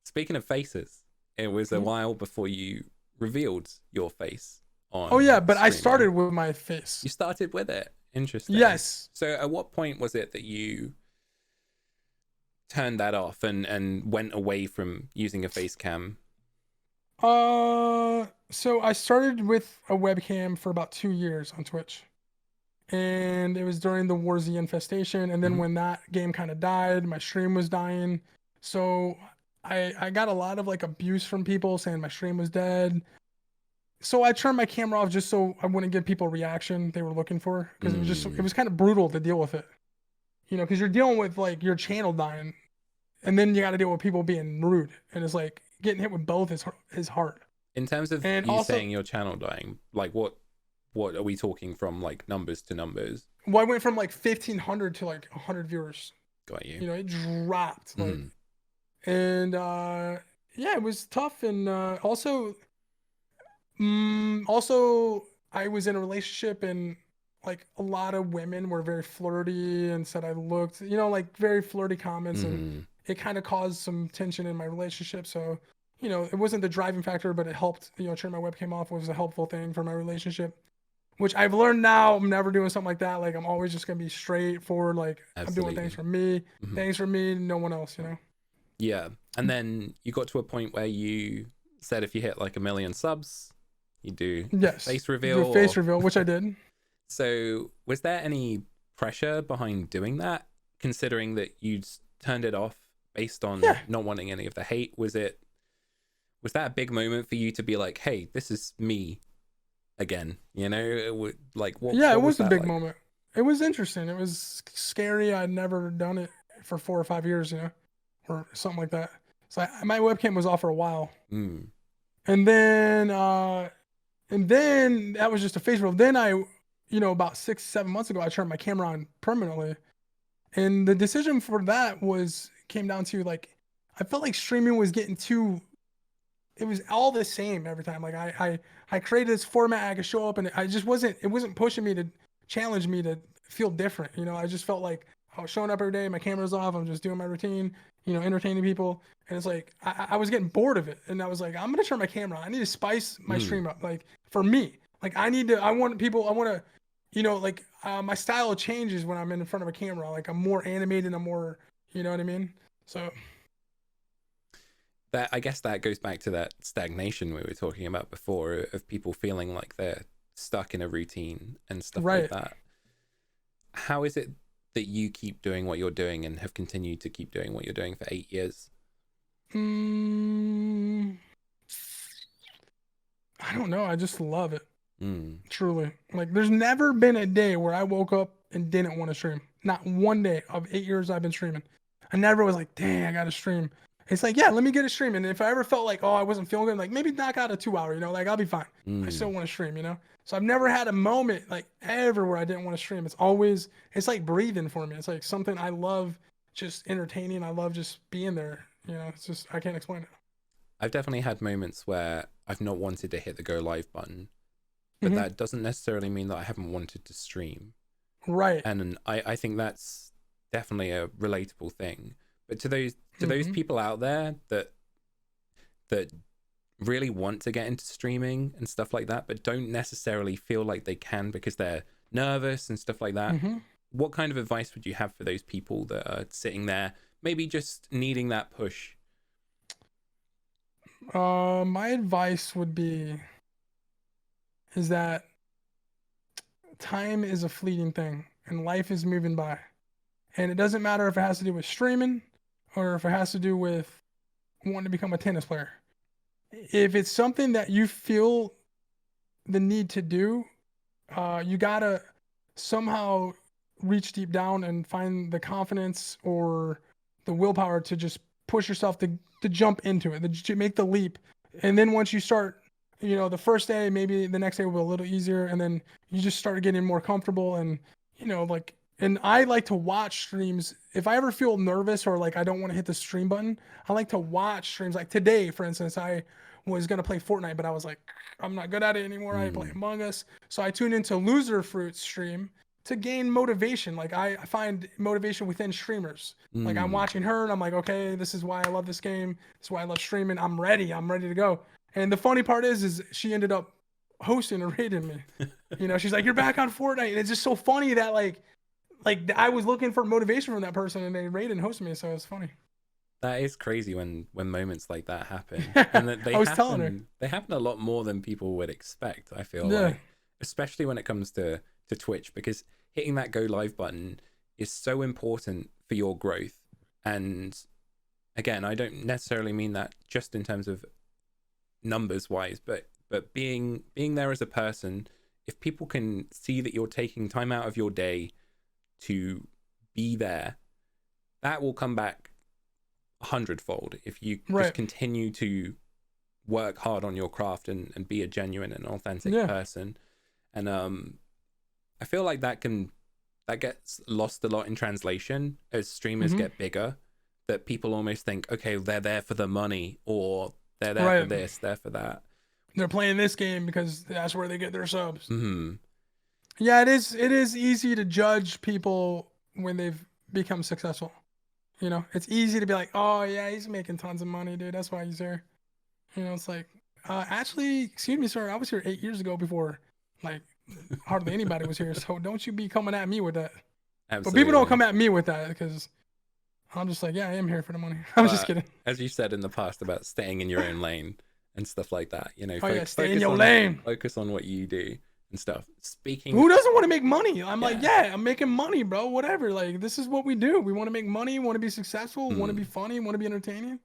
Speaking of faces, it was a Mhm. while before you revealed your face Oh yeah, on but I streaming. started with my face. You started with it. Interesting. Yes. So, at what point was it that you turned that off and went away from using a face cam? So I started with a webcam for about 2 years on Twitch, and it was during the War Z infestation. And then Mm-hmm. when that game kind of died, my stream was dying. So I got a lot of like abuse from people saying my stream was dead. So I turned my camera off just so I wouldn't give people a reaction they were looking for, because it Mm, was kind of brutal to deal with it. Because you're dealing with like your channel dying, and then you got to deal with people being rude, and it's like getting hit with both is hard. in terms of And you also, saying your channel dying, like what are we talking from, like numbers to numbers? well, I went from like 1,500 to like 100 viewers. Got you. It dropped like, Mm, and yeah, it was tough. And also, I was in a relationship, and like a lot of women were very flirty and said I looked, like very flirty comments, and mm, it kind of caused some tension in my relationship. So, it wasn't the driving factor, but it helped. Turn my webcam off was a helpful thing for my relationship, which I've learned now. I'm never doing something like that. Like I'm always just gonna be straightforward. Like I'm doing absolutely. Hmm. things for me, no one else. Yeah, and then you got to a point where you said if you hit like 1 million subs, you do a Yes, face reveal. do a face Or reveal, which I did. so, was there any pressure behind doing that, considering that you'd turned it off based on Yeah, not wanting any of the hate? Was that a big moment for you to be like, "Hey, this is me again"? Like yeah, it what was was a that big like? moment. It was interesting. It was scary. I'd never done it for 4 or 5 years, or something like that. So my webcam was off for a while, Mm, and then that was just a face reveal. Then about 6, 7 months ago, I turned my camera on permanently. And the decision for that came down to like I felt like streaming was getting too, it was all the same every time. Like I created this format I could show up, and it wasn't pushing me to challenge me to feel different. I just felt like I was showing up every day, my camera's off, I'm just doing my routine, entertaining people. And it's like I was getting bored of it. And I was like, I'm gonna turn my camera on. I need to spice my mm. stream up. Like for me. Like I want people, I wanna, like my style changes when I'm in front of a camera. Like I'm more animated, I'm more, you know what I mean? So That, I guess that goes back to that stagnation we were talking about before, of people feeling like they're stuck in a routine and stuff like right. that. How is it that you keep doing what you're doing and have continued to keep doing what you're doing for 8 years? Mm, I don't know. I just love it. Mm, Truly. Like there's never been a day where I woke up and didn't want to stream. Not one day of 8 years I've been streaming. I never was like, dang, I gotta stream. It's like, yeah, let me get a stream. And if I ever felt like, oh, I wasn't feeling good, like maybe knock out a 2 hour, like I'll be fine. I still mm. want to stream. So I've never had a moment like ever where I didn't want to stream. It's like breathing for me. It's like something I love, just entertaining. I love just being there. It's just, I can't explain it. I've definitely had moments where I've not wanted to hit the go live button, but Hmm. that doesn't necessarily mean that I haven't wanted to stream. Right. And I think that's definitely a relatable thing. But to those Hmm. people out there that really want to get into streaming and stuff like that, but don't necessarily feel like they can because they're nervous and stuff like that, Hmm. what kind of advice would you have for those people that are sitting there, maybe just needing that push? My advice would be is that time is a fleeting thing and life is moving by. And it doesn't matter if it has to do with streaming or if it has to do with wanting to become a tennis player. If it's something that you feel the need to do, you gotta somehow reach deep down and find the confidence or the willpower to just push yourself to jump into it, to make the leap. And then once you start, the first day, maybe the next day will be a little easier, and then you just start getting more comfortable. And like, and I like to watch streams. If I ever feel nervous or like I don't want to hit the stream button, I like to watch streams. Like today, for instance, I was gonna play Fortnite, but I was like, I'm not good at it anymore. I play Mm, Among Us, so I tuned into Loserfruit's stream, to gain motivation. Like I find motivation within streamers. Like I'm Mm. watching her and I'm like, okay, this is why I love this game. This is why I love streaming. I'm ready. I'm ready to go. And the funny part is she ended up hosting and raiding me. You know, she's like, you're back on Fortnite. And it's just so funny that like I was looking for motivation from that person and they raided and hosted me. So it's funny. That is crazy when moments like that happen, and that I was telling her. they happen a lot more than people would expect. I feel Yeah. like, especially when it comes to Twitch, because hitting that go live button is so important for your growth. And again, I don't necessarily mean that just in terms of numbers wise, but being there as a person. If people can see that you're taking time out of your day to be there, that will come back a hundredfold if you just Right. continue to work hard on your craft and be a genuine and authentic Yeah. person. And I feel like that gets lost a lot in translation as streamers Hmm. get bigger, that people almost think, okay, they're there for the money, or they're there for Right. this, they're for that. They're playing this game because that's where they get their subs. Hmm. Yeah, it is. It is easy to judge people when they've become successful. You know, it's easy to be like, oh yeah, he's making tons of money, dude. That's why he's there. You know, it's like, actually, excuse me, sir, I was here 8 years ago before, like, hardly anybody was here. So don't you be coming at me with that. But people don't Absolutely. come at me with that because I'm just like, yeah, I am here for the money. I'm just But kidding. as you said in the past about staying in your own lane and stuff like that, Oh yeah, stay in your lane. focus on what you do and stuff. Speaking, Who doesn't want to make money? I'm like, yeah, yeah, I'm making money, bro. Whatever. Like, this is what we do. We want to make money, want to be successful, want to be mm, funny, want to be entertaining.